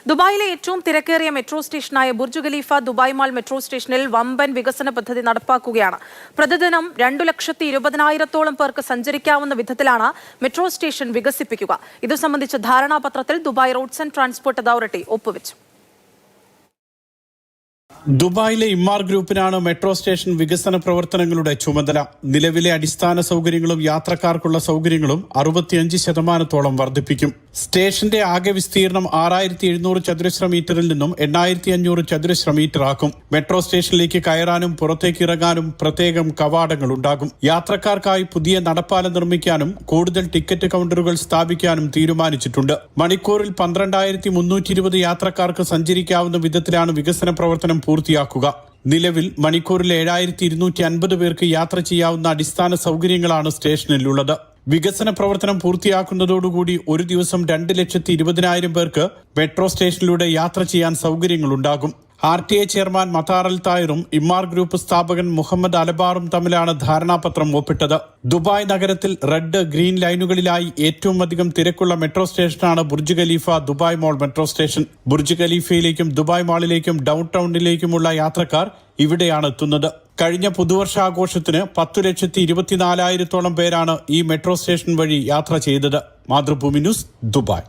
ദുബായിലെ ഏറ്റവും തിരക്കേറിയ മെട്രോ സ്റ്റേഷനായ Burj Khalifa Dubai mall metro സ്റ്റേഷനിൽ വമ്പൻ വികസന പദ്ധതി നടപ്പാക്കുകയാണ്. പ്രതിദിനം 2,20,000-ഓളം പേർക്ക് സഞ്ചരിക്കാവുന്ന വിധത്തിലാണ് മെട്രോ സ്റ്റേഷൻ വികസിപ്പിക്കുക. ഇതു സംബന്ധിച്ച ധാരണാപത്രത്തിൽ Dubai roads and transport authority ഒപ്പുവെച്ചു. ദുബായിലെ ഇമ്മാർ ഗ്രൂപ്പിനാണ് മെട്രോ സ്റ്റേഷൻ വികസന പ്രവർത്തനങ്ങളുടെ ചുമതല. നിലവിലെ അടിസ്ഥാന സൗകര്യങ്ങളും യാത്രക്കാർക്കുള്ള സൗകര്യങ്ങളും 65% വർദ്ധിപ്പിക്കും. സ്റ്റേഷന്റെ ആകെ വിസ്തീർണം 6,700 ചതുരശ്ര മീറ്ററിൽ നിന്നും 8,500 ചതുരശ്ര മീറ്റർ ആക്കും. മെട്രോ സ്റ്റേഷനിലേക്ക് കയറാനും പുറത്തേക്ക് ഇറങ്ങാനും പ്രത്യേകം കവാടങ്ങൾ ഉണ്ടാകും. യാത്രക്കാർക്കായി പുതിയ നടപ്പാലം നിർമ്മിക്കാനും കൂടുതൽ ടിക്കറ്റ് കൗണ്ടറുകൾ സ്ഥാപിക്കാനും തീരുമാനിച്ചിട്ടുണ്ട്. മണിക്കൂറിൽ 12,320 യാത്രക്കാർക്ക് സഞ്ചരിക്കാവുന്ന വിധത്തിലാണ് വികസന പ്രവർത്തനം പൂർത്തിയാക്കുക. നിലവിൽ മണിക്കൂറിൽ 7,250 പേർക്ക് യാത്ര ചെയ്യാവുന്ന അടിസ്ഥാന സൗകര്യങ്ങളാണ് സ്റ്റേഷനിലുള്ളത്. വികസന പ്രവർത്തനം പൂർത്തിയാക്കുന്നതോടുകൂടി ഒരു ദിവസം 2,20,000 പേർക്ക് മെട്രോ സ്റ്റേഷനിലൂടെ യാത്ര ചെയ്യാൻ സൗകര്യങ്ങളുണ്ടാകും. RTA ചെയർമാൻ മതാർ അൽ തായറും ഇമ്മാർ ഗ്രൂപ്പ് സ്ഥാപകൻ മുഹമ്മദ് അലബാറും തമ്മിലാണ് ധാരണാപത്രം ഒപ്പിട്ടത്. ദുബായ് നഗരത്തിൽ റെഡ്, ഗ്രീൻ ലൈനുകളിലായി ഏറ്റവും അധികം തിരക്കുള്ള മെട്രോ സ്റ്റേഷനാണ് Burj Khalifa Dubai mall metro station. Burj ഖലീഫയിലേക്കും ദുബായ് മാളിലേക്കും ഡൗൺ ടൗണിലേക്കുമുള്ള യാത്രക്കാർ ഇവിടെയാണ് എത്തുന്നത്. കഴിഞ്ഞ പുതുവർഷാഘോഷത്തിന് 10,24,000-ഓളം പേരാണ് ഈ മെട്രോ സ്റ്റേഷൻ വഴി യാത്ര ചെയ്തത്. Mathrubhumi news, Dubai.